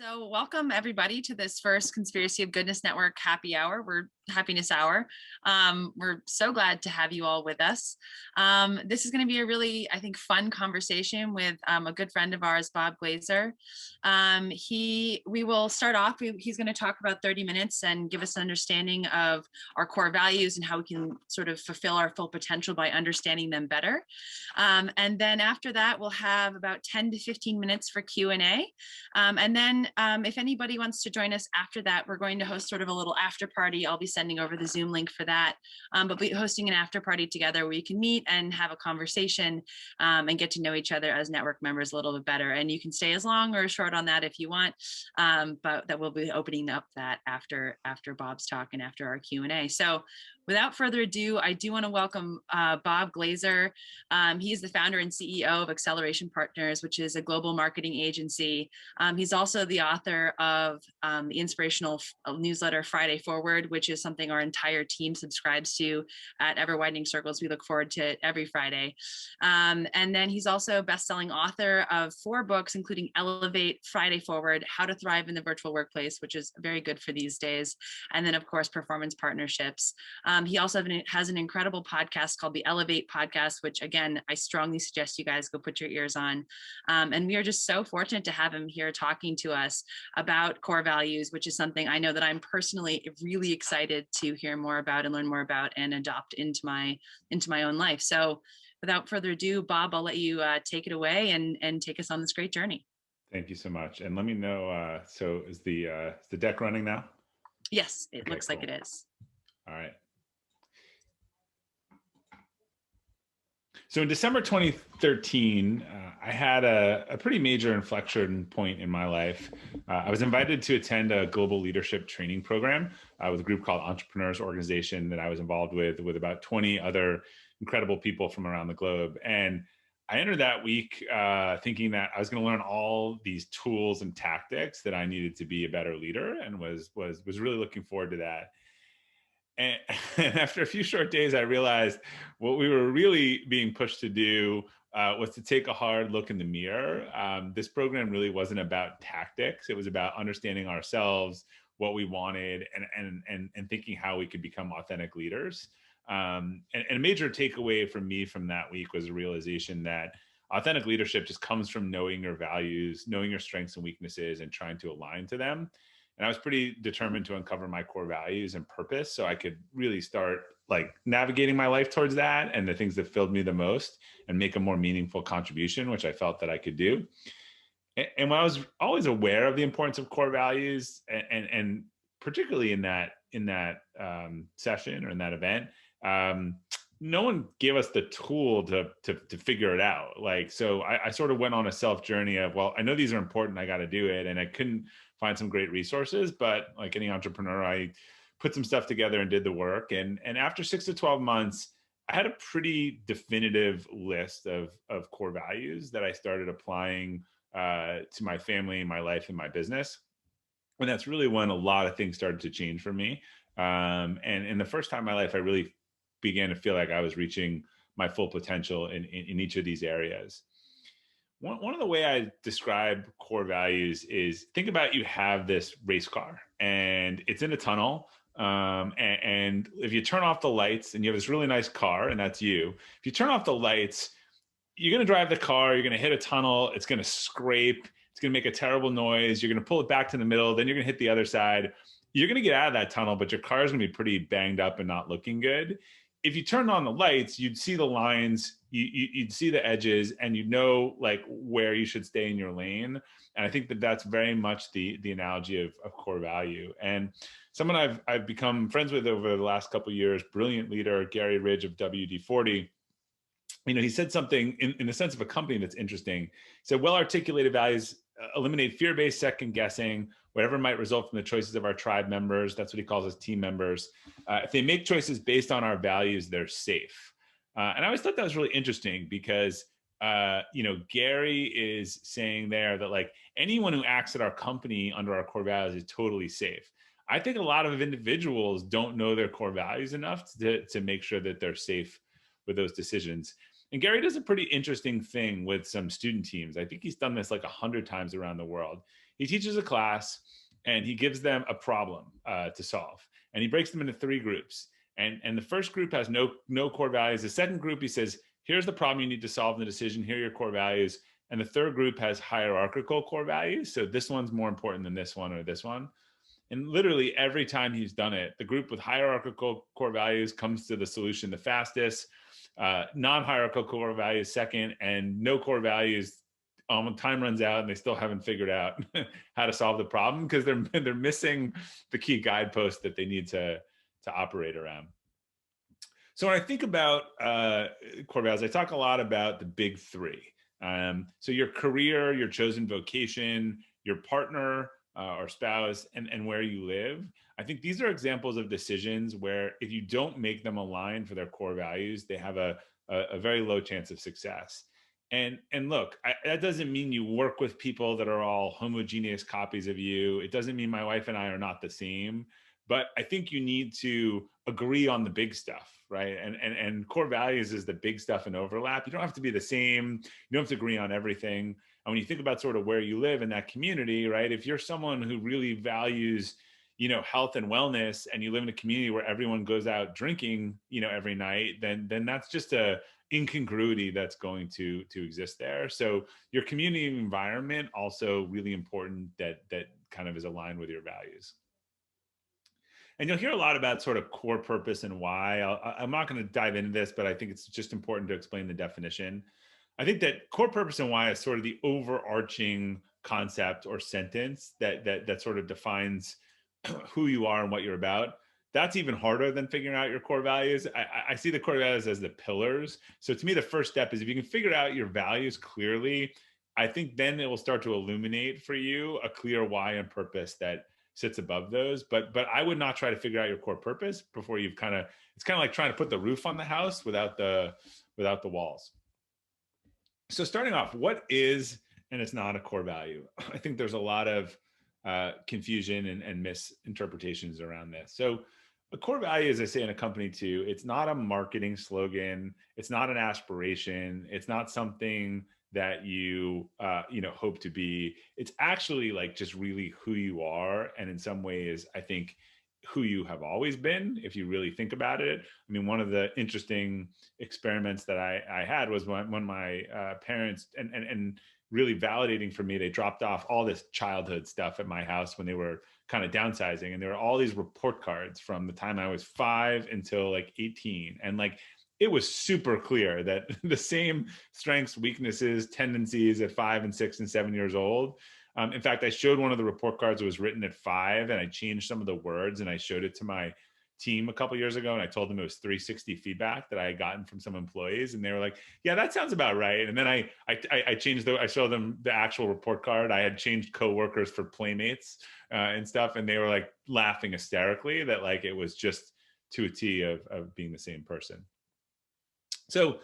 So welcome everybody to this first Conspiracy of Goodness Network happy hour. We're happiness hour. We're so glad to have you all with us. This is going to be a really, I think, fun conversation with a good friend of ours, Bob Glazer. We will start off. He's going to talk about 30 minutes and give us an understanding of our core values and how we can sort of fulfill our full potential by understanding them better. And then after that, we'll have about 10 to 15 minutes for Q&A. And then if anybody wants to join us after that, we're going to host sort of a little after party. I'll be sending over the Zoom link for that, but we'll be hosting an after party together where you can meet and have a conversation and get to know each other as network members a little bit better. And you can stay as long or short on that if you want, but that we'll be opening up that after Bob's talk and after our Q&A. So without further ado, I do want to welcome Bob Glazer. He's the founder and CEO of Acceleration Partners, which is a global marketing agency. He's also the author of the inspirational newsletter Friday Forward, which is something our entire team subscribes to at Ever Widening Circles. We look forward to it every Friday. And then he's also a best-selling author of 4 books, including Elevate, Friday Forward, How to Thrive in the Virtual Workplace, which is very good for these days. And then, of course, Performance Partnerships. He also has an incredible podcast called the Elevate Podcast, which, again, I strongly suggest you guys go put your ears on. And we are just so fortunate to have him here talking to us about core values, which is something I know that I'm personally really excited to hear more about and learn more about and adopt into my own life. So without further ado, Bob, I'll let you take it away and take us on this great journey. Thank you so much. And let me know, so is the deck running now? Yes, it looks cool. Like it is. All right. So in December 2013, I had a pretty major inflection point in my life. I was invited to attend a global leadership training program with a group called Entrepreneurs Organization that I was involved with about 20 other incredible people from around the globe. And I entered that week thinking that I was going to learn all these tools and tactics that I needed to be a better leader, and was really looking forward to that. And after a few short days, I realized what we were really being pushed to do was to take a hard look in the mirror. This program really wasn't about tactics. It was about understanding ourselves, what we wanted, and thinking how we could become authentic leaders. And a major takeaway from me from that week was a realization that authentic leadership just comes from knowing your values, knowing your strengths and weaknesses, and trying to align to them. And I was pretty determined to uncover my core values and purpose so I could really start like navigating my life towards that and the things that filled me the most and make a more meaningful contribution, which I felt that I could do. And when I was always aware of the importance of core values, and particularly in that session or in that event, no one gave us the tool to figure it out. Like, so I sort of went on a self journey of, well, I know these are important, I got to do it. And I couldn't find some great resources, but like any entrepreneur, I put some stuff together and did the work. And after 6 to 12 months, I had a pretty definitive list of core values that I started applying to my family, my life, and my business. And that's really when a lot of things started to change for me. And in the first time in my life, I really began to feel like I was reaching my full potential in each of these areas. One of the way I describe core values is, think about, you have this race car and it's in a tunnel. And if you turn off the lights, and you have this really nice car, and that's you, if you turn off the lights, you're going to drive the car, you're going to hit a tunnel, it's going to scrape, it's going to make a terrible noise, you're going to pull it back to the middle, then you're going to hit the other side. You're going to get out of that tunnel, but your car is going to be pretty banged up and not looking good. If you turned on the lights, you'd see the lines, you'd see the edges, and you'd know like where you should stay in your lane. And I think that that's very much the analogy of core value. And someone I've become friends with over the last couple of years, brilliant leader, Gary Ridge of WD-40, he said something in the sense of a company that's interesting. He said, well-articulated values eliminate fear-based second guessing, whatever might result from the choices of our tribe members. That's what he calls us, team members. If they make choices based on our values, they're safe. And I always thought that was really interesting because, Gary is saying there that like anyone who acts at our company under our core values is totally safe. I think a lot of individuals don't know their core values enough to make sure that they're safe with those decisions. And Gary does a pretty interesting thing with some student teams. I think he's done this like 100 times around the world. He teaches a class and he gives them a problem to solve. And he breaks them into 3 groups. And the first group has no core values. The second group, he says, here's the problem you need to solve in the decision. Here are your core values. And the third group has hierarchical core values. So this one's more important than this one or this one. And literally every time he's done it, the group with hierarchical core values comes to the solution the fastest. Non-hierarchical core values second, and no core values. Time runs out and they still haven't figured out how to solve the problem because they're missing the key guidepost that they need to operate around. So when I think about core values, I talk a lot about the big 3. So your career, your chosen vocation, your partner or spouse, and where you live. I think these are examples of decisions where if you don't make them align for their core values, they have a very low chance of success. And look, that doesn't mean you work with people that are all homogeneous copies of you. It doesn't mean my wife and I are not the same. But I think you need to agree on the big stuff, right? And core values is the big stuff and overlap. You don't have to be the same. You don't have to agree on everything. And when you think about sort of where you live in that community, right? If you're someone who really values, health and wellness, and you live in a community where everyone goes out drinking, every night, then that's just a incongruity that's going to exist there. So your community environment also really important that kind of is aligned with your values. And you'll hear a lot about sort of core purpose and why. I'm not going to dive into this, but I think it's just important to explain the definition. I think that core purpose and why is sort of the overarching concept or sentence that sort of defines who you are and what you're about. That's even harder than figuring out your core values. I see the core values as the pillars. So to me, the first step is if you can figure out your values clearly, I think then it will start to illuminate for you a clear why and purpose that sits above those. But I would not try to figure out your core purpose before it's kind of like trying to put the roof on the house without the walls. So starting off, what is and it's not a core value? I think there's a lot of confusion and misinterpretations around this. So a core value, as I say in a company too, it's not a marketing slogan. It's not an aspiration. It's not something that you hope to be. It's actually like just really who you are. And in some ways, I think who you have always been, if you really think about it. I mean, one of the interesting experiments that I had was when my parents and really validating for me, they dropped off all this childhood stuff at my house when they were kind of downsizing. And there were all these report cards from the time I was 5 until like 18. And like, it was super clear that the same strengths, weaknesses, tendencies at 5 and 6 and 7 years old. In fact, I showed one of the report cards that was written at 5, and I changed some of the words, and I showed it to my team a couple of years ago, and I told them it was 360 feedback that I had gotten from some employees, and they were like, "Yeah, that sounds about right." And then I changed I showed them the actual report card. I had changed coworkers for playmates and stuff, and they were like laughing hysterically that like it was just to a T of being the same person. So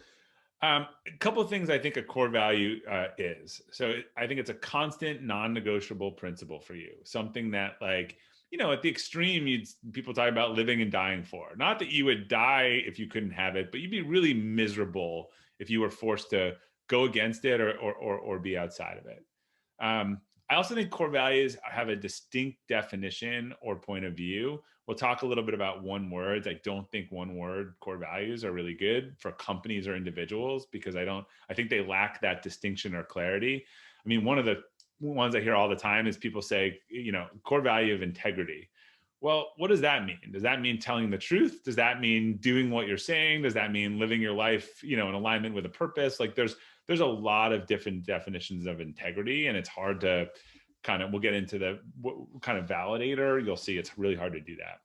a couple of things I think a core value is. So I think it's a constant, non-negotiable principle for you. Something that like, at the extreme, people talk about living and dying for. Not that you would die if you couldn't have it, but you'd be really miserable if you were forced to go against it or be outside of it. I also think core values have a distinct definition or point of view. We'll talk a little bit about one word. I don't think one word core values are really good for companies or individuals because I think they lack that distinction or clarity. I mean, one of the ones I hear all the time is people say, core value of integrity. Well, what does that mean? Does that mean telling the truth? Does that mean doing what you're saying? Does that mean living your life, in alignment with a purpose? Like there's a lot of different definitions of integrity, and it's hard to we'll get into the what kind of validator. You'll see it's really hard to do that.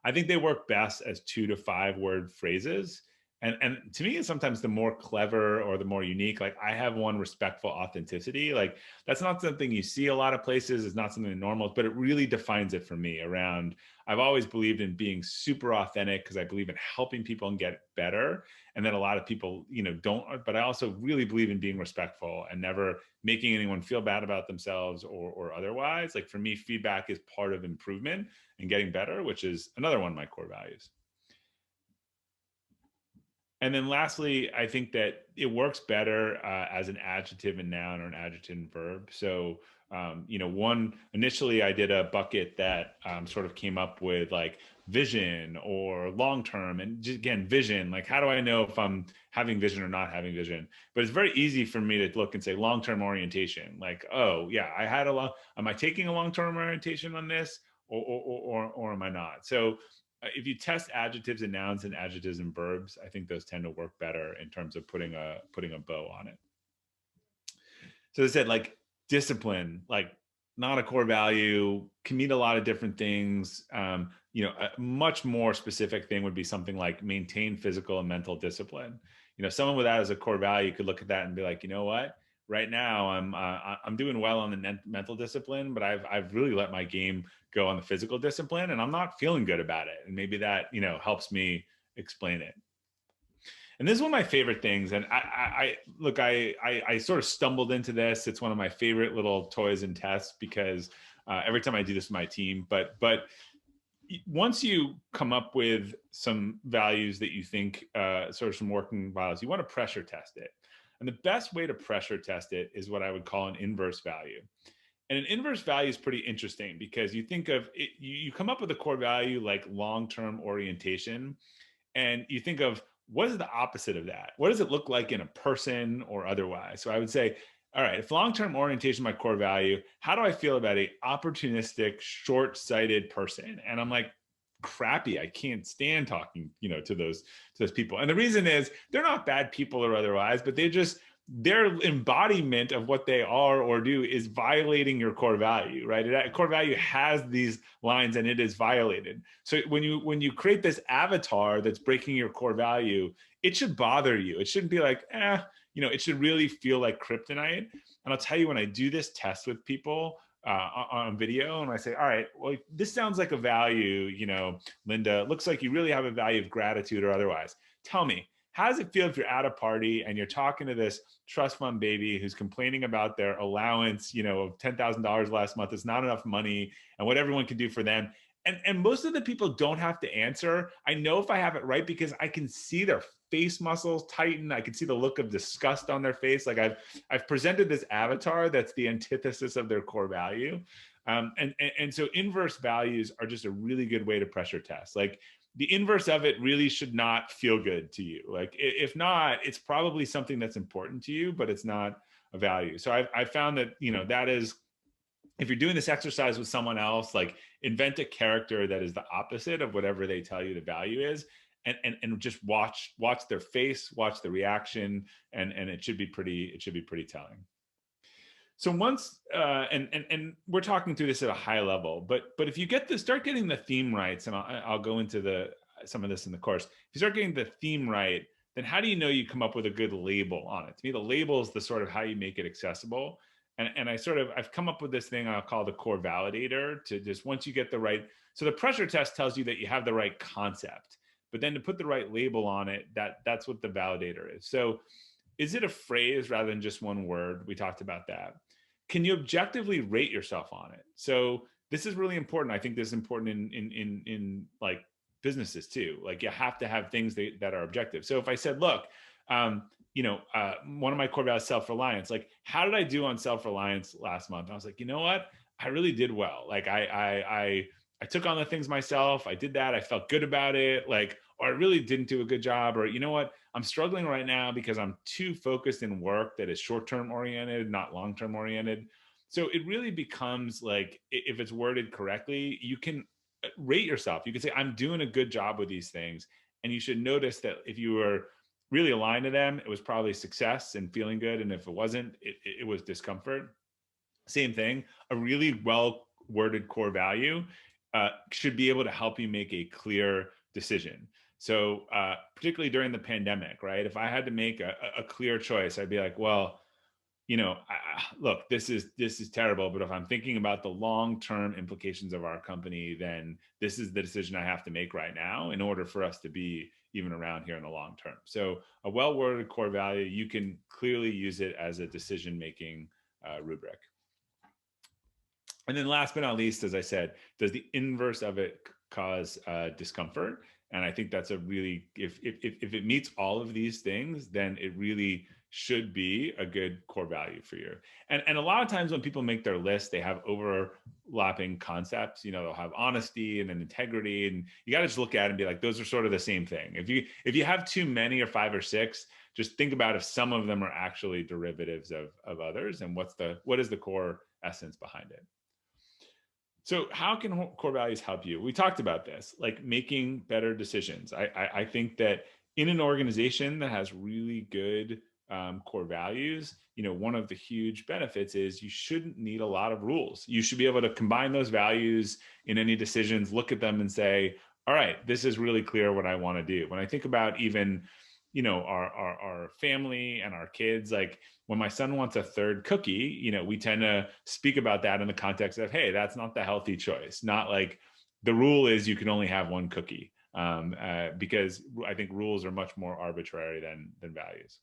I think they work best as 2 to 5 word phrases. And to me, sometimes the more clever or the more unique, like I have one, respectful authenticity. Like that's not something you see a lot of places. It's not something normal, but it really defines it for me around, I've always believed in being super authentic because I believe in helping people and get better. And then a lot of people, don't, but I also really believe in being respectful and never making anyone feel bad about themselves or otherwise. Like for me, feedback is part of improvement and getting better, which is another one of my core values. And then lastly, I think that it works better as an adjective and noun or an adjective and verb. So, initially I did a bucket that sort of came up with like vision or long term. And just, again, vision, like how do I know if I'm having vision or not having vision? But it's very easy for me to look and say long term orientation. Like, oh, yeah, am I taking a long term orientation on this? Or am I not? So if you test adjectives and nouns and adjectives and verbs, I think those tend to work better in terms of putting a bow on it. So as I said, like discipline, like not a core value, can mean a lot of different things. A much more specific thing would be something like maintain physical and mental discipline. Someone with that as a core value could look at that and be like, you know what? Right now, I'm doing well on the mental discipline, but I've really let my game go on the physical discipline, and I'm not feeling good about it. And maybe that helps me explain it. And this is one of my favorite things. And I sort of stumbled into this. It's one of my favorite little toys and tests because every time I do this with my team, but once you come up with some values that you think sort of some working values, you want to pressure test it. And the best way to pressure test it is what I would call an inverse value. And an inverse value is pretty interesting because you think of it, you come up with a core value like long-term orientation, and you think of what is the opposite of that? What does it look like in a person or otherwise? So I would say, all right, if long-term orientation is my core value, how do I feel about a opportunistic, short-sighted person? And I'm like, crappy. I can't stand talking, to those people. And the reason is they're not bad people or otherwise, but their embodiment of what they are or do is violating your core value, right? That core value has these lines and it is violated. So when you create this avatar that's breaking your core value, it should bother you. It shouldn't be like, it should really feel like kryptonite. And I'll tell you, when I do this test with people on video, and I say, all right, well, this sounds like a value, Linda, looks like you really have a value of gratitude or otherwise. Tell me, how does it feel if you're at a party and you're talking to this trust fund baby who's complaining about their allowance, of $10,000 last month? It's not enough money and what everyone can do for them. And most of the people don't have to answer. I know if I have it right because I can see their face muscles tighten. I can see the look of disgust on their face. Like I've presented this avatar that's the antithesis of their core value. And so inverse values are just a really good way to pressure test. Like the inverse of it really should not feel good to you. Like if not, it's probably something that's important to you, but it's not a value. So I found that, that is, if you're doing this exercise with someone else, like invent a character that is the opposite of whatever they tell you the value is, and just watch their face, watch the reaction, and it should be pretty telling. So once and we're talking through this at a high level, but if you start getting the theme right, and I'll go into some of this in the course. If you start getting the theme right, then how do you know you come up with a good label on it? To me, the label is the sort of how you make it accessible. And I've come up with this thing I'll call the core validator, to just, once you get the right, so the pressure test tells you that you have the right concept, but then to put the right label on it, that's what the validator is. So is it a phrase rather than just one word? We talked about that. Can you objectively rate yourself on it? So this is really important. I think this is important in like businesses too. Like you have to have things that are objective. So if I said, look, one of my core values is self-reliance. Like, how did I do on self-reliance last month? And I was like, you know what? I really did well. Like I took on the things myself. I did that. I felt good about it. Like, or I really didn't do a good job. Or, you know what? I'm struggling right now because I'm too focused in work that is short-term oriented, not long-term oriented. So it really becomes like, if it's worded correctly, you can rate yourself. You can say, I'm doing a good job with these things. And you should notice that if you were really aligned to them, it was probably success and feeling good. And if it wasn't, it was discomfort. Same thing, a really well worded core value should be able to help you make a clear decision. So particularly during the pandemic, right? If I had to make a clear choice, I'd be like, well, look, this is terrible, but if I'm thinking about the long-term implications of our company, then this is the decision I have to make right now in order for us to be even around here in the long term. So a well-worded core value, you can clearly use it as a decision-making rubric. And then last but not least, as I said, does the inverse of it cause discomfort? And I think that's a really, if it meets all of these things, then it really should be a good core value for you. And a lot of times when people make their list, they have overlapping concepts. They'll have honesty and then integrity, and you got to just look at it and be like, those are sort of the same thing. If you have too many or 5 or 6, just think about if some of them are actually derivatives of others, and what is the core essence behind it. So how can core values help you? We talked about this, like making better decisions. I think that in an organization that has really good core values, one of the huge benefits is you shouldn't need a lot of rules. You should be able to combine those values in any decisions, look at them and say, all right, this is really clear what I want to do. When I think about even, our family and our kids, like when my son wants a third cookie, we tend to speak about that in the context of, hey, that's not the healthy choice. Not like the rule is you can only have one cookie, because I think rules are much more arbitrary than values.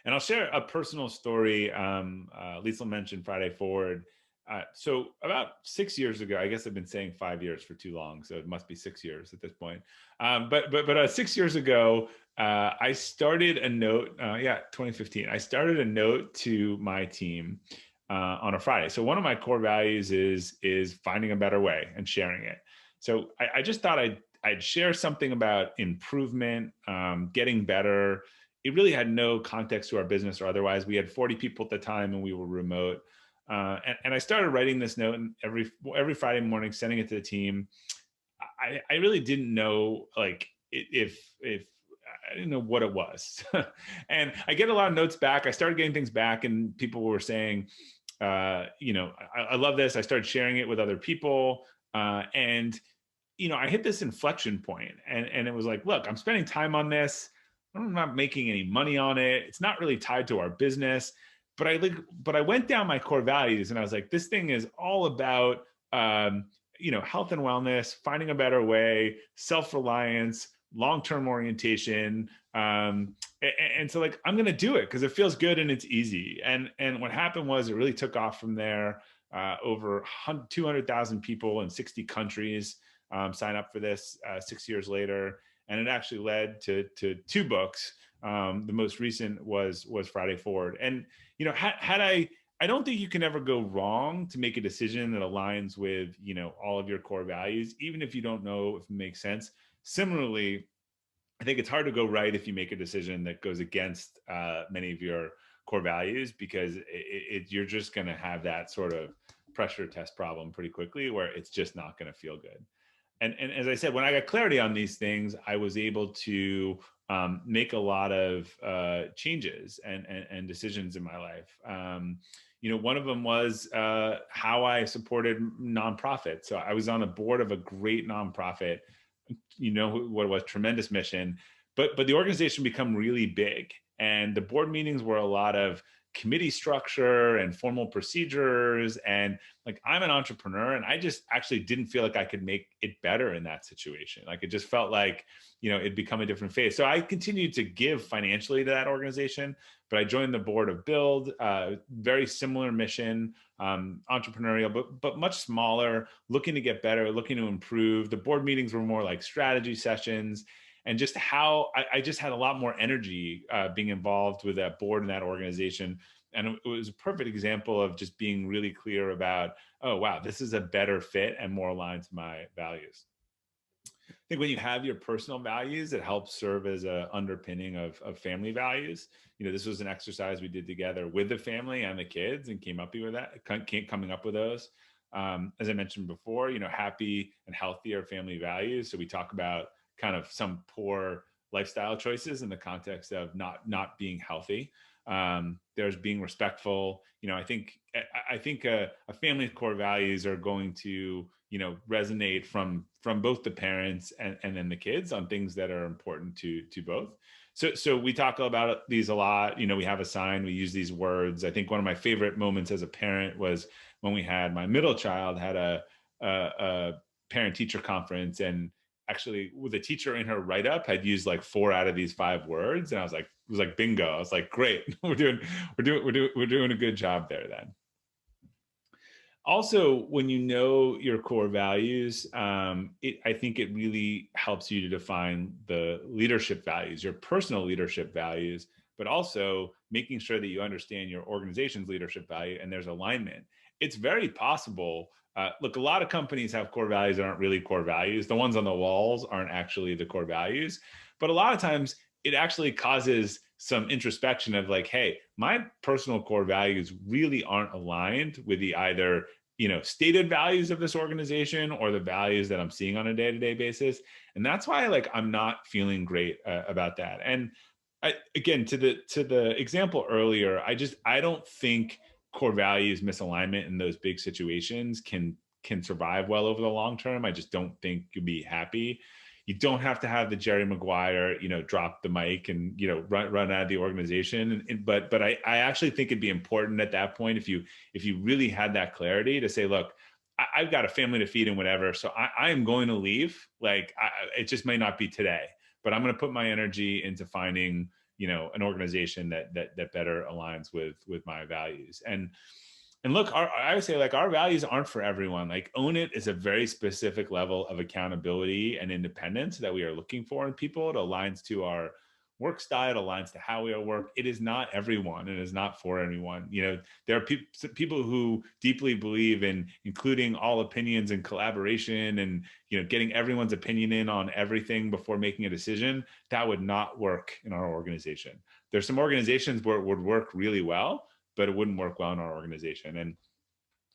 And I'll share a personal story. Lisa mentioned Friday Forward. So about 6 years ago, I guess I've been saying 5 years for too long, so it must be 6 years at this point. But 6 years ago, I started a note. 2015. I started a note to my team on a Friday. So one of my core values is finding a better way and sharing it. So I just thought I'd share something about improvement, getting better. It really had no context to our business or otherwise. We had 40 people at the time and we were remote. And I started writing this note, and every Friday morning, sending it to the team. I really didn't know, like, if I didn't know what it was. And I get a lot of notes back. I started getting things back, and people were saying, I love this. I started sharing it with other people, and I hit this inflection point, and it was like, look, I'm spending time on this. I'm not making any money on it. It's not really tied to our business. But I went down my core values, and I was like, this thing is all about, health and wellness, finding a better way, self-reliance, long-term orientation. And so, like, I'm going to do it because it feels good and it's easy. And what happened was it really took off from there. Over 200,000 people in 60 countries sign up for this 6 years later. And it actually led to 2 books. The most recent was Friday Forward. And, I don't think you can ever go wrong to make a decision that aligns with, all of your core values, even if you don't know if it makes sense. Similarly, I think it's hard to go right if you make a decision that goes against many of your core values, because you're just going to have that sort of pressure test problem pretty quickly where it's just not going to feel good. And as I said, when I got clarity on these things, I was able to make a lot of changes and decisions in my life. One of them was how I supported nonprofits. So I was on the board of a great nonprofit, what it was, tremendous mission, but the organization become really big, and the board meetings were a lot of committee structure and formal procedures. And like, I'm an entrepreneur, and I just actually didn't feel like I could make it better in that situation. Like, it just felt like, it'd become a different phase. So I continued to give financially to that organization, but I joined the board of Build, very similar mission, entrepreneurial, but much smaller, looking to get better, looking to improve. The board meetings were more like strategy sessions. And just how I just had a lot more energy being involved with that board and that organization. And it was a perfect example of just being really clear about, oh, wow, this is a better fit and more aligned to my values. I think when you have your personal values, it helps serve as an underpinning of family values. This was an exercise we did together with the family and the kids, and coming up with those. As I mentioned before, happy and healthy are family values. So we talk about kind of some poor lifestyle choices in the context of not being healthy. There's being respectful. I think a family's core values are going to, resonate from both the parents and then the kids on things that are important to both. So we talk about these a lot. We have a sign, we use these words. I think one of my favorite moments as a parent was when we had my middle child had a parent teacher conference, and actually with the teacher in her write-up had used like 4 out of these 5 words. And I was like, it was like bingo. I was like, great, we're doing a good job there then. Also, when you know your core values, I think it really helps you to define the leadership values, your personal leadership values, but also making sure that you understand your organization's leadership value and there's alignment. It's very possible. Look, a lot of companies have core values that aren't really core values. The ones on the walls aren't actually the core values. But a lot of times it actually causes some introspection of like, hey, my personal core values really aren't aligned with the either stated values of this organization or the values that I'm seeing on a day-to-day basis. And that's why like I'm not feeling great about that. And again, to the example earlier, I don't think core values misalignment in those big situations can survive well over the long term. I just don't think you'll be happy. You don't have to have the Jerry Maguire, drop the mic and run out of the organization. But I actually think it'd be important at that point if you really had that clarity to say, look, I've got a family to feed and whatever, so I am going to leave. Like it just may not be today, but I'm going to put my energy into finding an organization that better aligns with my values. And look, I would say like our values aren't for everyone. Like Own It is a very specific level of accountability and independence that we are looking for in people. It aligns to our work style, it aligns to how we work. It is not everyone. It is not for anyone. There are people who deeply believe in including all opinions and collaboration and, getting everyone's opinion in on everything before making a decision. That would not work in our organization. There's some organizations where it would work really well, but it wouldn't work well in our organization. And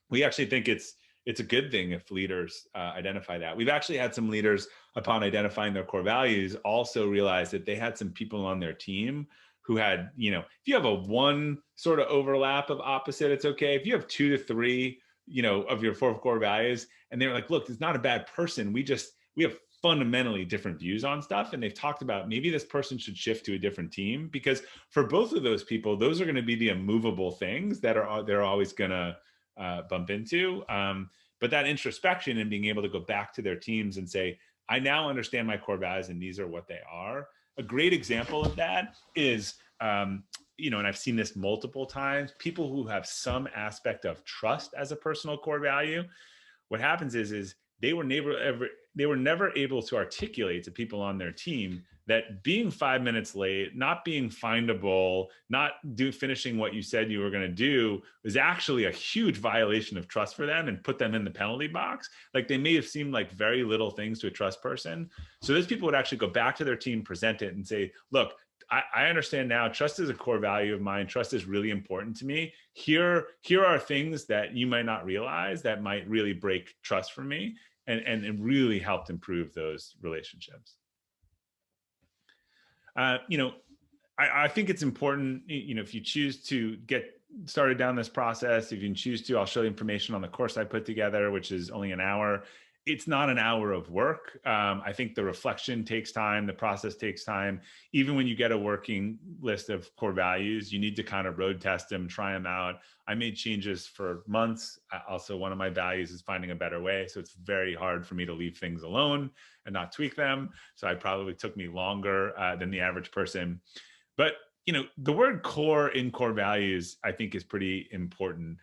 we actually think it's a good thing if leaders identify that. We've actually had some leaders, upon identifying their core values, also realize that they had some people on their team who had, if you have a one sort of overlap of opposite, it's okay. If you have 2 to 3, of your 4 core values, and they're like, look, it's not a bad person. We have fundamentally different views on stuff. And they've talked about maybe this person should shift to a different team, because for both of those people, those are going to be the immovable things that they're always going to bump into. But that introspection and being able to go back to their teams and say, I now understand my core values and these are what they are. A great example of that is, and I've seen this multiple times, people who have some aspect of trust as a personal core value. What happens is they were never able to articulate to people on their team that being 5 minutes late, not being findable, not finishing what you said you were going to do was actually a huge violation of trust for them and put them in the penalty box. Like they may have seemed like very little things to a trust person. So those people would actually go back to their team, present it and say, look, I understand now trust is a core value of mine. Trust is really important to me. Here are things that you might not realize that might really break trust for me. And it really helped improve those relationships. I think it's important, if you choose to get started down this process, if you choose to, I'll show you information on the course I put together, which is only an hour. It's not an hour of work. I think the reflection takes time. The process takes time. Even when you get a working list of core values, you need to kind of road test them, try them out. I made changes for months. Also, one of my values is finding a better way. So it's very hard for me to leave things alone and not tweak them. So it probably took me longer than the average person. But the word core in core values, I think, is pretty important.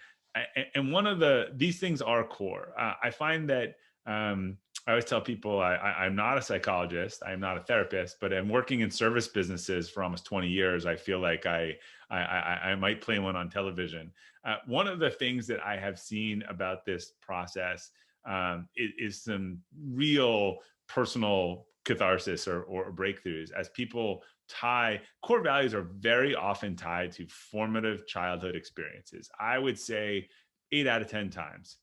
And one of these things are core. I find that I always tell people I'm not a psychologist, I'm not a therapist, but I'm working in service businesses for almost 20 years. I feel like I might play one on television. One of the things that I have seen about this process is some real personal catharsis or breakthroughs as people core values are very often tied to formative childhood experiences. I would say 8 out of 10 times.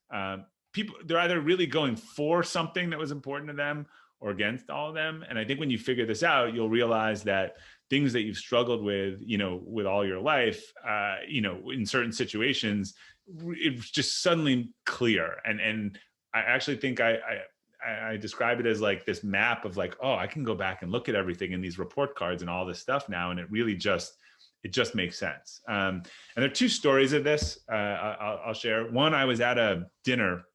People, they're either really going for something that was important to them or against all of them. And I think when you figure this out, you'll realize that things that you've struggled with, with all your life, in certain situations, it's just suddenly clear. And I actually think I describe it as like this map of like, oh, I can go back and look at everything in these report cards and all this stuff now. And it really just makes sense. And there are 2 stories of this I'll share. One, I was at a dinner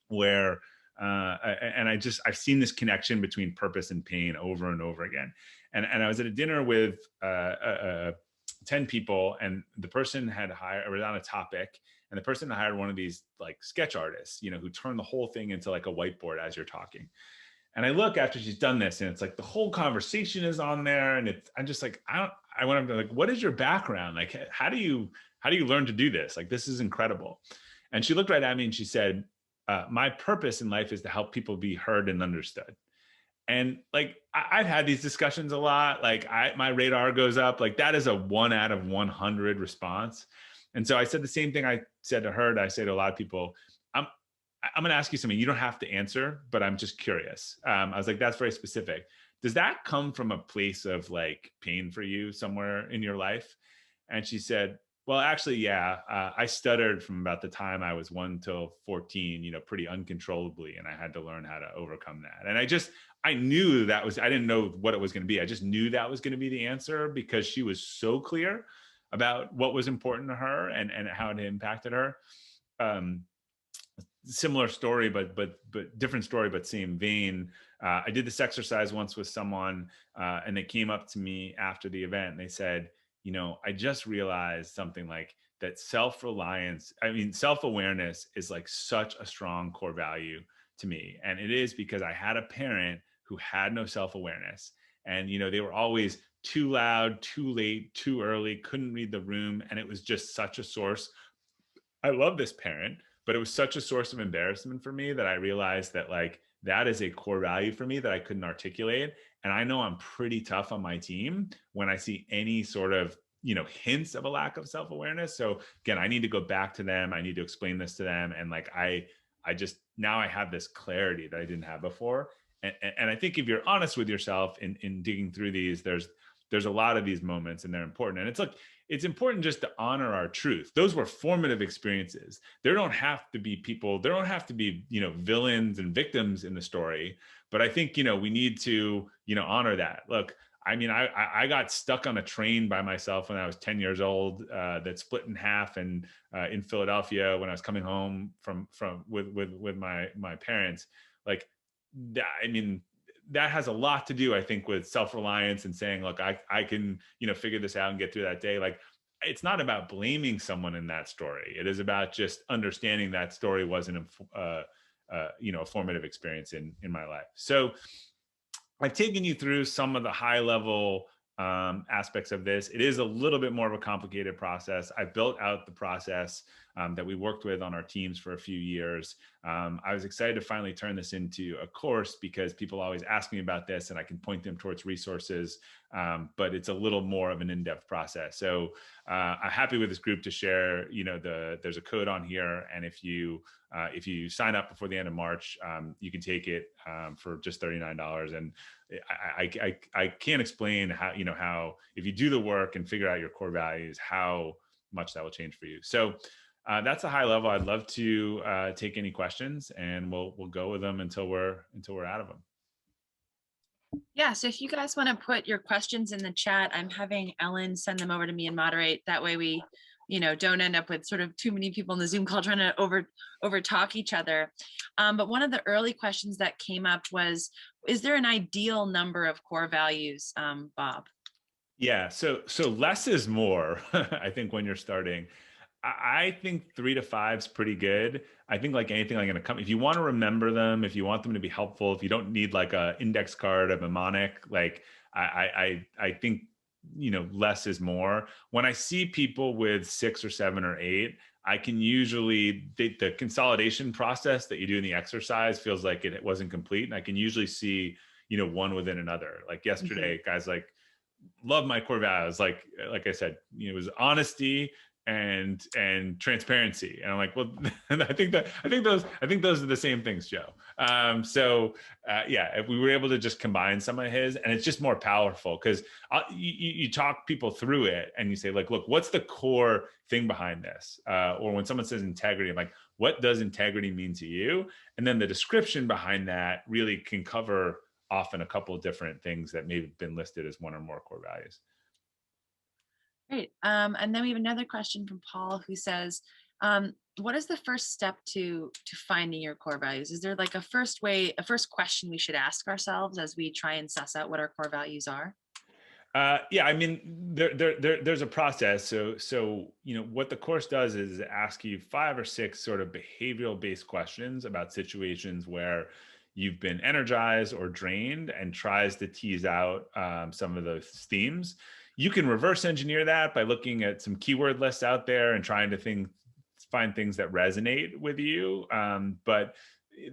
where I've seen this connection between purpose and pain over and over again. And I was at a dinner with 10 people, and the person had hired, or was on a topic, and the person hired one of these like sketch artists, who turn the whole thing into like a whiteboard as you're talking. And I look after she's done this, and it's like the whole conversation is on there, and I'm just like, I went up to like, what is your background? Like, how do you learn to do this? Like, this is incredible. And she looked right at me and she said, my purpose in life is to help people be heard and understood. And like, I've had these discussions a lot. Like, my radar goes up. Like, that is a 1 out of 100 response. And so I said the same thing I said to her, that I say to a lot of people. I'm going to ask you something you don't have to answer, but I'm just curious. I was like, that's very specific. Does that come from a place of like pain for you somewhere in your life? And she said, well, actually, yeah, I stuttered from about the time I was 1 till 14, pretty uncontrollably. And I had to learn how to overcome that. And I knew I didn't know what it was going to be. I just knew that was going to be the answer, because she was so clear about what was important to her and how it impacted her. Similar story, but different story, but same vein. I did this exercise once with someone, and they came up to me after the event and they said, I just realized something, like that self-awareness is like such a strong core value to me. And it is because I had a parent who had no self-awareness, and they were always too loud, too late, too early, couldn't read the room. And it was just such a source. I love this parent, but it was such a source of embarrassment for me that I realized that like that is a core value for me that I couldn't articulate. And I know I'm pretty tough on my team when I see any sort of, hints of a lack of self-awareness. So again, I need to go back to them. I need to explain this to them. And like, I just, now I have this clarity that I didn't have before. And I think if you're honest with yourself in digging through these, there's a lot of these moments, and they're important. And it's important just to honor our truth. Those were formative experiences. There don't have to be villains and victims in the story. But I think, we need to, honor that. Look, I mean, I got stuck on a train by myself when I was 10 years old, that split in half, and in Philadelphia when I was coming home with my parents. Like that, I mean, that has a lot to do, I think, with self-reliance and saying, look, I can, figure this out and get through that day. Like, it's not about blaming someone in that story. It is about just understanding that story wasn't a formative experience in my life. So I've taken you through some of the high level aspects of this. It is a little bit more of a complicated process. I built out the process that we worked with on our teams for a few years. I was excited to finally turn this into a course, because people always ask me about this and I can point them towards resources, but it's a little more of an in-depth process. So I'm happy with this group to share, there's a code on here. And if you sign up before the end of March, you can take it for just $39. And I can't explain how if you do the work and figure out your core values, how much that will change for you. So that's a high level. I'd love to take any questions, and we'll go with them until we're out of them. Yeah, so if you guys want to put your questions in the chat, I'm having Ellen send them over to me and moderate. That way we, don't end up with sort of too many people in the Zoom call trying to over talk each other. But one of the early questions that came up was, is there an ideal number of core values, Bob? Yeah, so less is more. I think when you're starting, I think 3 to 5 is pretty good. I think like anything, like if you want to remember them, if you want them to be helpful, if you don't need like a index card, a mnemonic, like I think, less is more. When I see people with 6 or 7 or 8, I can usually, the consolidation process that you do in the exercise feels like it wasn't complete. And I can usually see, one within another. Like yesterday, guys, like, love my core values. Like I said, it was honesty and transparency. And I'm like, well, I think those are the same things, Joe. Yeah, if we were able to just combine some of his, and it's just more powerful, because you talk people through it and you say, like, look, what's the core thing behind this? Or when someone says integrity, I'm like, what does integrity mean to you? And then the description behind that really can cover often a couple of different things that may have been listed as one or more core values. Great. And then we have another question from Paul, who says, what is the first step to finding your core values? Is there like a first question we should ask ourselves as we try and suss out what our core values are? Yeah, I mean, there's a process. So, what the course does is ask you 5 or 6 sort of behavioral based questions about situations where you've been energized or drained, and tries to tease out some of those themes. You can reverse engineer that by looking at some keyword lists out there and trying to find things that resonate with you. But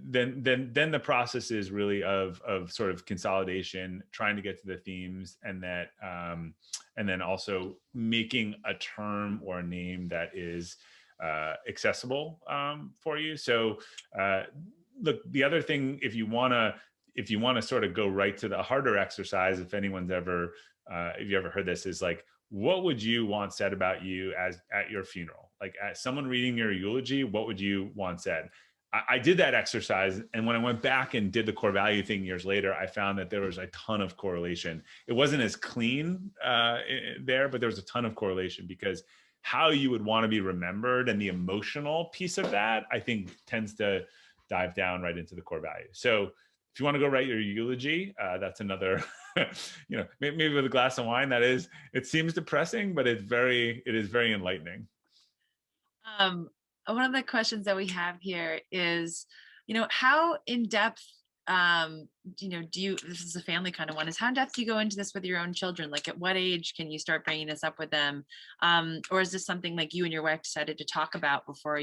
then the process is really of sort of consolidation, trying to get to the themes, and then also making a term or a name that is accessible for you. So look, the other thing, if you want to sort of go right to the harder exercise, if you ever heard this, is like, what would you want said about you as at your funeral? Like, as someone reading your eulogy, what would you want said? I did that exercise, and when I went back and did the core value thing years later, I found that there was a ton of correlation. It wasn't as clean there, but there was a ton of correlation, because how you would want to be remembered and the emotional piece of that, I think, tends to dive down right into the core value. So if you want to go write your eulogy, that's another, maybe with a glass of wine. It seems depressing, but it is very enlightening. Um, One of the questions that we have here is, how in depth, this is a family kind of one, is how in depth do you go into this with your own children? Like, at what age can you start bringing this up with them? Or is this something like you and your wife decided to talk about before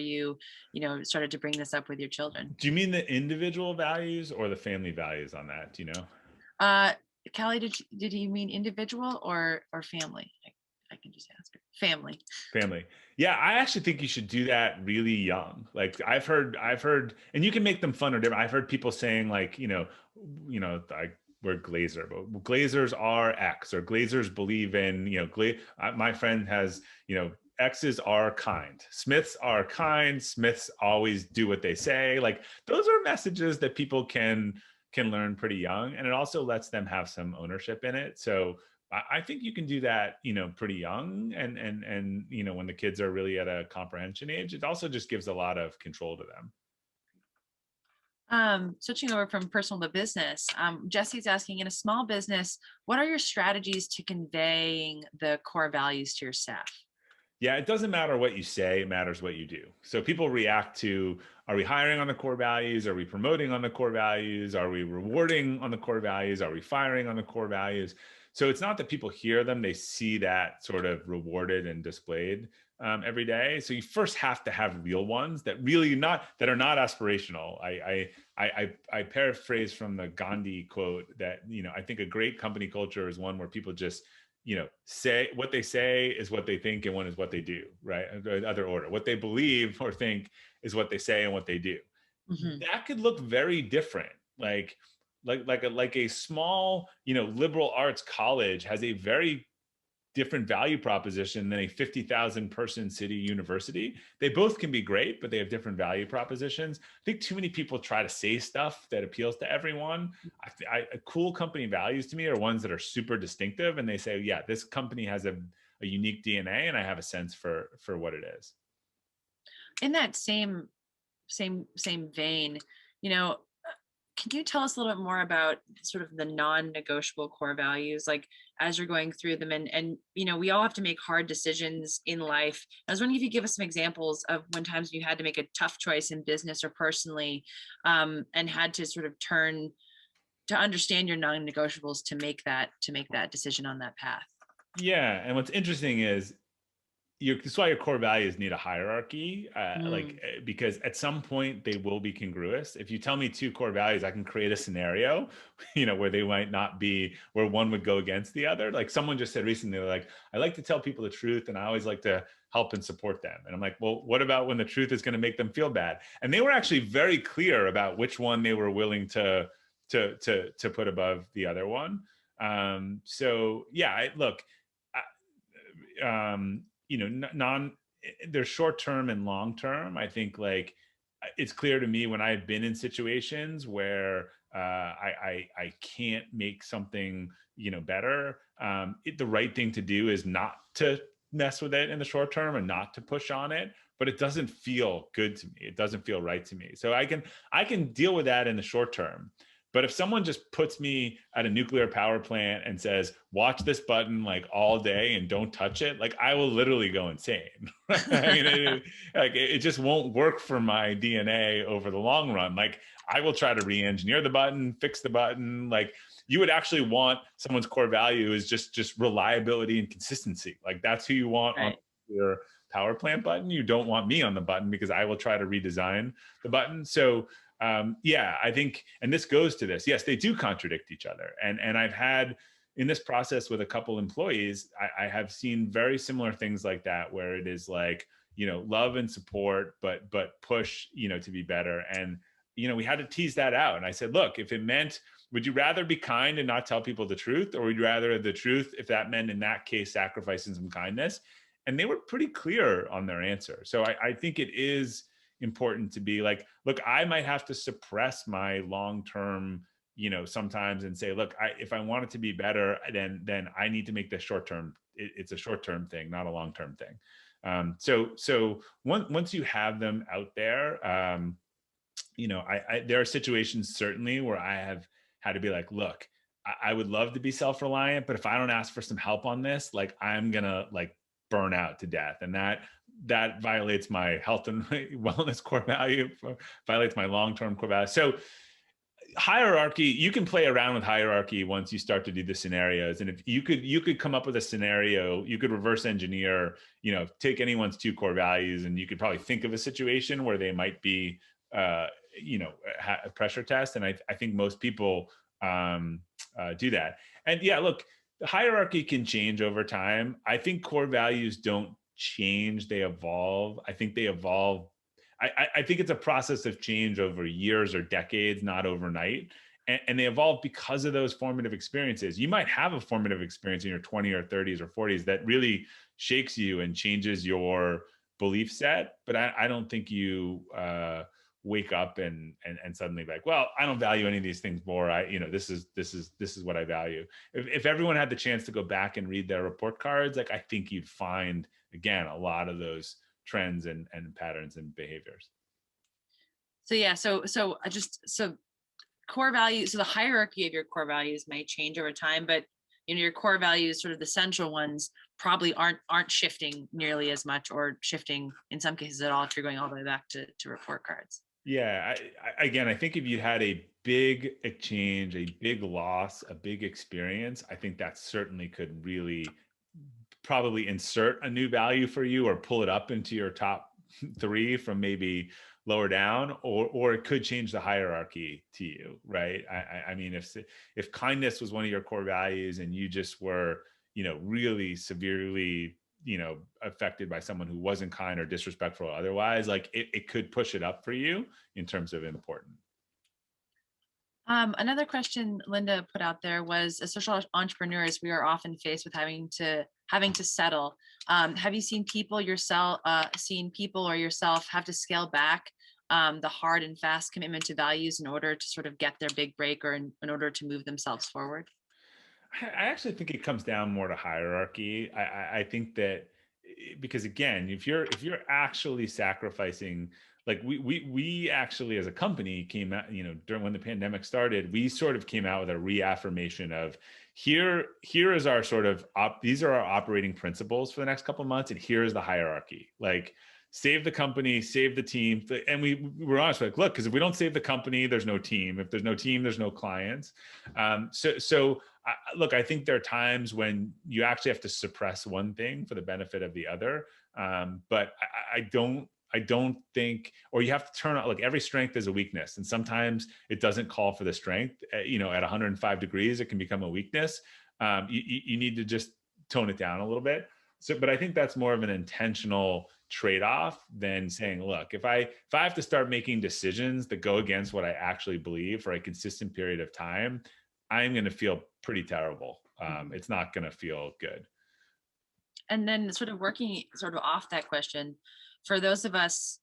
started to bring this up with your children? Do you mean the individual values or the family values on that? Do you know? Uh, Callie, did you mean individual or family? I can just ask her. Family. Family. Yeah, I actually think you should do that really young. Like, I've heard, and you can make them fun or different. I've heard people saying, like, like, we're Glazer, but Glazers are X, or Glazers believe in, my friend has, X's are kind. Smiths are kind. Smiths always do what they say. Like, those are messages that people can learn pretty young, and it also lets them have some ownership in it. So I think you can do that, pretty young, and when the kids are really at a comprehension age. It also just gives a lot of control to them. Switching over from personal to business, Jesse's asking, in a small business, what are your strategies to conveying the core values to your staff? Yeah, it doesn't matter what you say, it matters what you do. So people react to, are we hiring on the core values? Are we promoting on the core values? Are we rewarding on the core values? Are we firing on the core values? So it's not that people hear them, they see that sort of rewarded and displayed every day. So you first have to have real ones that are not aspirational. I paraphrase from the Gandhi quote that, I think a great company culture is one where people just say what they say is what they think, and one is what they do, right? Other order. What they believe or think is what they say and what they do. Mm-hmm. That could look very different. Like a small, liberal arts college has a very different value proposition than a 50,000 person city university. They both can be great, but they have different value propositions. I think too many people try to say stuff that appeals to everyone. Cool company values to me are ones that are super distinctive, and they say, yeah, this company has a unique DNA, and I have a sense for what it is. In that same vein, can you tell us a little bit more about sort of the non-negotiable core values, like as you're going through them, and we all have to make hard decisions in life. I was wondering if you give us some examples of when times you had to make a tough choice in business or personally, and had to sort of turn to understand your non-negotiables to make that decision on that path. Yeah, and what's interesting is that's why your core values need a hierarchy, Mm. because at some point they will be congruous. If you tell me 2 core values, I can create a scenario, where they might not be, where one would go against the other. Like, someone just said recently, like, I like to tell people the truth, and I always like to help and support them. And I'm like, well, what about when the truth is going to make them feel bad? And they were actually very clear about which one they were willing to put above the other one. So yeah, look. Non There's short term and long term. I think, like, it's clear to me when I've been in situations where I can't make something better. The right thing to do is not to mess with it in the short term and not to push on it. But it doesn't feel good to me. It doesn't feel right to me. So I can deal with that in the short term. But if someone just puts me at a nuclear power plant and says, watch this button like all day and don't touch it, like I will literally go insane. I mean, it just won't work for my DNA over the long run. Like I will try to re-engineer the button, fix the button. Like you would actually want someone's core value is just reliability and consistency. Like that's who you want on Right. your power plant button. You don't want me on the button because I will try to redesign the button. So yeah, I think, and this goes to this. Yes, they do contradict each other. And I've had in this process with a couple employees, I have seen very similar things like that, where it is like, love and support, but push, to be better. And, we had to tease that out. And I said, look, if it meant, would you rather be kind and not tell people the truth? Or would you rather the truth if that meant in that case, sacrificing some kindness? And they were pretty clear on their answer. So I think it is important to be like, look, I might have to suppress my long-term, sometimes and say, look, if I want it to be better, then I need to make this short-term. It's a short-term thing, not a long-term thing. So once you have them out there, there are situations certainly where I have had to be like, look, I would love to be self-reliant, but if I don't ask for some help on this, like I'm gonna like burn out to death. And that violates my health and wellness core value, violates my long-term core value. So hierarchy, you can play around with hierarchy once you start to do the scenarios. And if you could come up with a scenario, you could reverse engineer, take anyone's two core values, and you could probably think of a situation where they might be, a pressure test. And I think most people do that. And yeah, look, the hierarchy can change over time. I think core values don't change, they evolve. I think they evolve. I think it's a process of change over years or decades, not overnight. And they evolve because of those formative experiences. You might have a formative experience in your 20s or 30s or 40s that really shakes you and changes your belief set. But I don't think you wake up and suddenly be like, well, I don't value any of these things more. This is what I value. If everyone had the chance to go back and read their report cards, like I think you'd find, again, a lot of those trends and patterns and behaviors. So yeah, so core values, so the hierarchy of your core values may change over time, but your core values, sort of the central ones, probably aren't shifting nearly as much, or shifting in some cases at all if you're going all the way back to report cards. Yeah, I think if you had a big exchange, a big loss, a big experience, I think that certainly could really probably insert a new value for you or pull it up into your top three from maybe lower down, or it could change the hierarchy to you, right? I mean, if kindness was one of your core values and you just were, really severely, affected by someone who wasn't kind or disrespectful or otherwise, like it could push it up for you in terms of important. Another question Linda put out there was, as social entrepreneurs, we are often faced with having to settle. Have you seen people or yourself have to scale back the hard and fast commitment to values in order to sort of get their big break, or in order to move themselves forward? I actually think it comes down more to hierarchy. I think that because again, if you're actually sacrificing, like we actually as a company came out, during when the pandemic started, we sort of came out with a reaffirmation of here is our sort of these are our operating principles for the next couple of months, and here is the hierarchy. Like save the company, save the team. And we were honest, like, look, because if we don't save the company, there's no team. If there's no team, there's no clients. Look, I think there are times when you actually have to suppress one thing for the benefit of the other. But I don't think, or you have to turn out, like every strength is a weakness. And sometimes it doesn't call for the strength, at 105 degrees, it can become a weakness. You need to just tone it down a little bit. So, but I think that's more of an intentional trade-off than saying, look, if I have to start making decisions that go against what I actually believe for a consistent period of time, I'm going to feel pretty terrible. It's not going to feel good. And then sort of working sort of off that question, for those of us,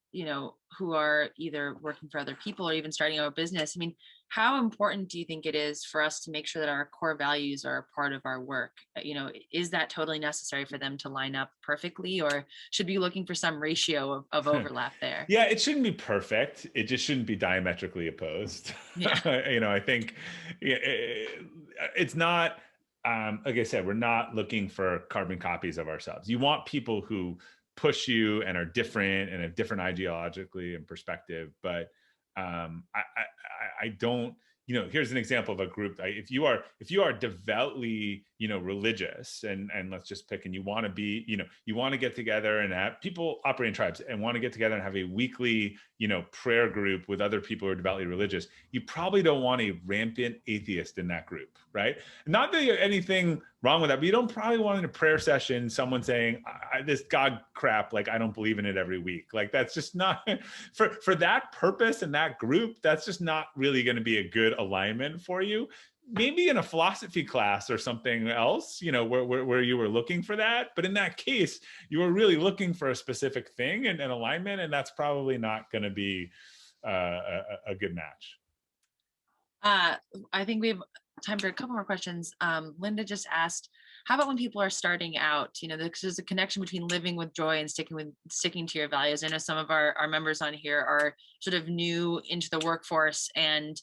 who are either working for other people or even starting our business, I mean, how important do you think it is for us to make sure that our core values are a part of our work? Is that totally necessary for them to line up perfectly, or should we be looking for some ratio of overlap there? Yeah, it shouldn't be perfect. It just shouldn't be diametrically opposed. Yeah. I think it's not, like I said, we're not looking for carbon copies of ourselves. You want people who push you and are different and have different ideologically and perspective. But I don't, here's an example of a group. If you are devoutly, religious, and let's just pick, and you want to be, you want to get together and have people operate in tribes and want to get together and have a weekly, prayer group with other people who are devoutly religious, you probably don't want a rampant atheist in that group, right? Not that anything wrong with that, but you don't probably want in a prayer session someone saying, this God crap, like I don't believe in it every week. Like that's just not for that purpose and that group. That's just not really going to be a good alignment for you. Maybe in a philosophy class or something else, where you were looking for that. But in that case, you were really looking for a specific thing and an alignment, and that's probably not going to be a good match. I think we have time for a couple more questions. Linda just asked, how about when people are starting out? There's a connection between living with joy and sticking to your values. I know some of our members on here are sort of new into the workforce, and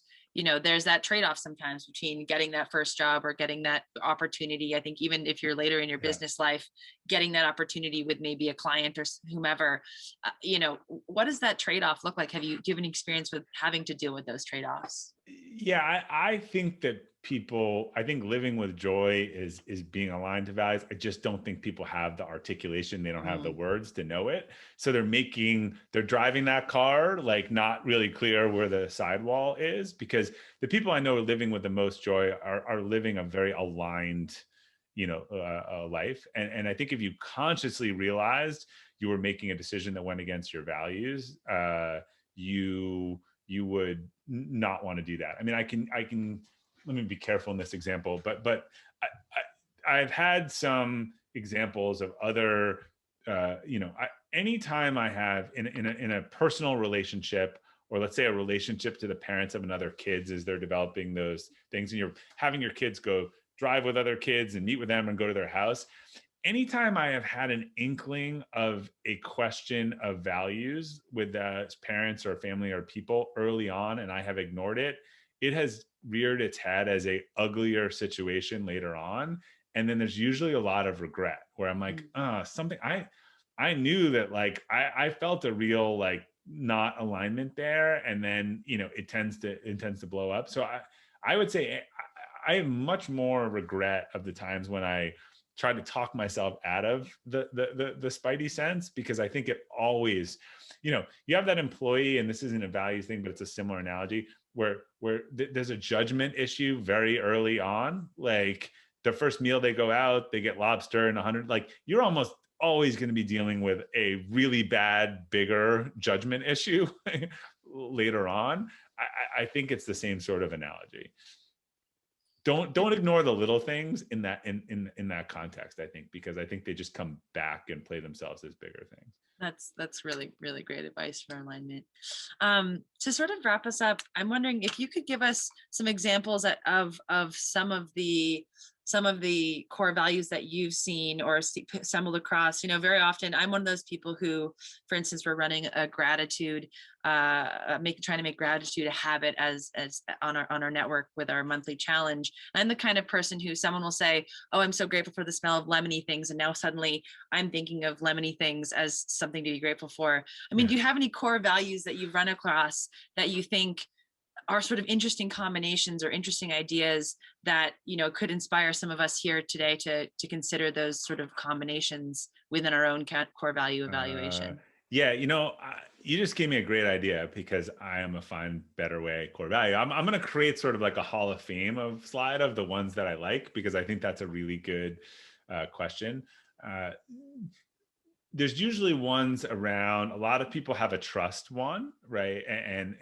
there's that trade-off sometimes between getting that first job or getting that opportunity. I think even if you're later in your business life, getting that opportunity with maybe a client or whomever, what does that trade-off look like? Do you have any experience with having to deal with those trade-offs? Yeah, I think that I think living with joy is being aligned to values. I just don't think people have the articulation. They don't have the words to know it. So they're driving that car, like not really clear where the sidewall is, because the people I know are living with the most joy are living a very aligned, life. And I think if you consciously realized you were making a decision that went against your values, you would not want to do that. I mean, I can let me be careful in this example, but I've had some examples of other, anytime I have in a personal relationship, or let's say a relationship to the parents of another kids as they're developing those things, and you're having your kids go drive with other kids and meet with them and go to their house. Anytime I have had an inkling of a question of values with parents or family or people early on, and I have ignored it, it has reared its head as a uglier situation later on. And then there's usually a lot of regret where I'm like, something I knew that, like, I felt a real, like, not alignment there. And then, it tends to blow up. So I would say I have much more regret of the times when I try to talk myself out of the spidey sense, because I think it always, you have that employee, and this isn't a values thing, but it's a similar analogy, where there's a judgment issue very early on. Like the first meal they go out, they get lobster and 100, like you're almost always going to be dealing with a really bad, bigger judgment issue later on. I think it's the same sort of analogy. Don't ignore the little things in that context, I think, because I think they just come back and play themselves as bigger things. That's really, really great advice for alignment. To sort of wrap us up, I'm wondering if you could give us some examples of some of the core values that you've seen or stumbled across. Very often I'm one of those people who, for instance, we're running a gratitude, trying to make gratitude a habit as on our network with our monthly challenge. I'm the kind of person who someone will say, "Oh, I'm so grateful for the smell of lemony things," and now suddenly I'm thinking of lemony things as something to be grateful for. I mean, do you have any core values that you've run across that you think are sort of interesting combinations or interesting ideas that could inspire some of us here today to consider those sort of combinations within our own core value evaluation? Yeah, you just gave me a great idea, because I am a find better way core value. I'm going to create sort of like a hall of fame of slide of the ones that I like, because I think that's a really good question. There's usually ones around, a lot of people have a trust one, right? And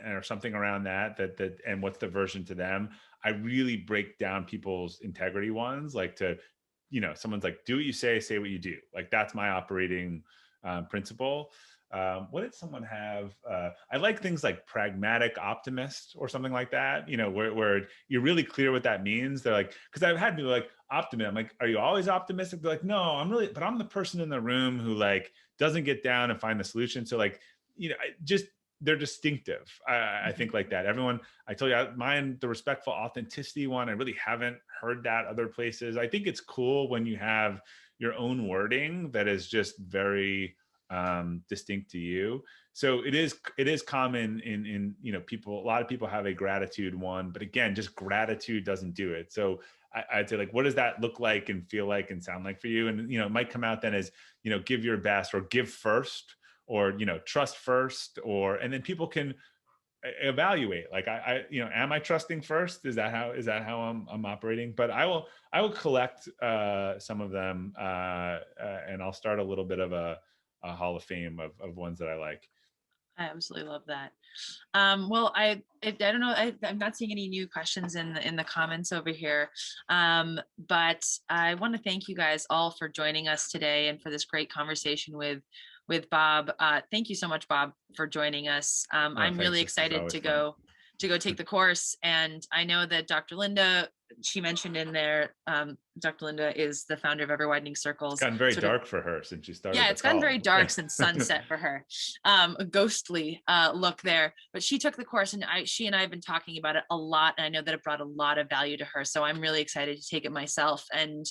or something around that, and what's the version to them. I really break down people's integrity ones, like someone's like, do what you say what you do. Like that's my operating principle. What did someone have? I like things like pragmatic optimist or something like that, where you're really clear what that means. They're like, because I've had people like optimism. I'm like, are you always optimistic? They're like, no, but I'm the person in the room who like doesn't get down and find the solution. So like, they're distinctive. I think like that. Everyone, I told you, mine, the respectful authenticity one, I really haven't heard that other places. I think it's cool when you have your own wording that is just very distinct to you. So it is common in people. A lot of people have a gratitude one, but again, just gratitude doesn't do it. So I'd say like, what does that look like and feel like and sound like for you? And it might come out then as give your best, or give first, or trust first, and then people can evaluate like am I trusting first? Is that how I'm operating? But I will collect some of them, and I'll start a little bit of a hall of fame of ones that I like. I absolutely love that. Well, I don't know. I'm not seeing any new questions in the comments over here, but I want to thank you guys all for joining us today and for this great conversation with Bob. Thank you so much, Bob, for joining us. I'm really excited to go take the course, and I know that Dr. Linda, she mentioned in there, Dr. Linda is the founder of Ever Widening Circles. It's gotten very dark for her since she started. Yeah, it's gotten very dark since sunset for her. A ghostly look there. But she took the course, and she and I have been talking about it a lot, and I know that it brought a lot of value to her. So I'm really excited to take it myself. And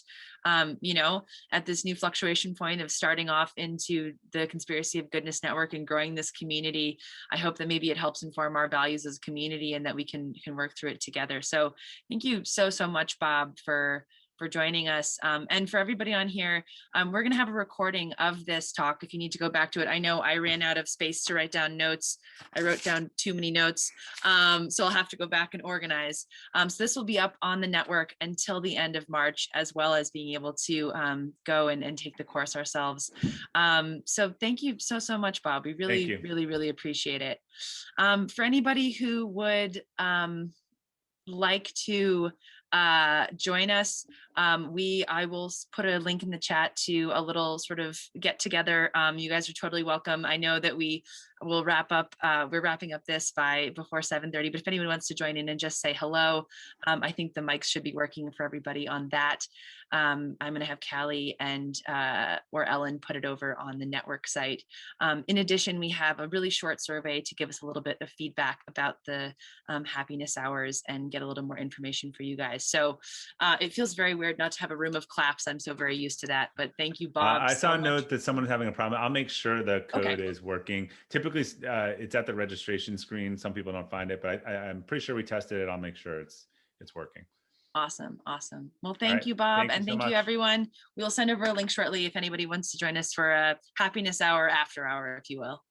at this new fluctuation point of starting off into the Conspiracy of Goodness Network and growing this community, I hope that maybe it helps inform our values as a community and that we can work through it together. So thank you so much, Bob, for joining us. And for everybody on here, we're going to have a recording of this talk if you need to go back to it. I know I ran out of space to write down notes. I wrote down too many notes. So I'll have to go back and organize. So this will be up on the network until the end of March, as well as being able to go and take the course ourselves. So thank you so much, Bob. We really appreciate it. For anybody who would like to join us, I will put a link in the chat to a little sort of get together. You guys are totally welcome. I know that we will wrap up, we're wrapping up this before 7:30, but if anyone wants to join in and just say hello, I think the mics should be working for everybody on that. I'm going to have Callie and or Ellen put it over on the network site. In addition, we have a really short survey to give us a little bit of feedback about the happiness hours and get a little more information for you guys. So it feels very weird not to have a room of claps. I'm so very used to that, but thank you, Bob. I saw a note that someone is having a problem. I'll make sure the code is working. Typically it's at the registration screen. Some people don't find it, but I'm pretty sure we tested it. I'll make sure it's working. Awesome. Well, thank you, Bob. And thank you, everyone. We'll send over a link shortly if anybody wants to join us for a happiness hour after hour, if you will.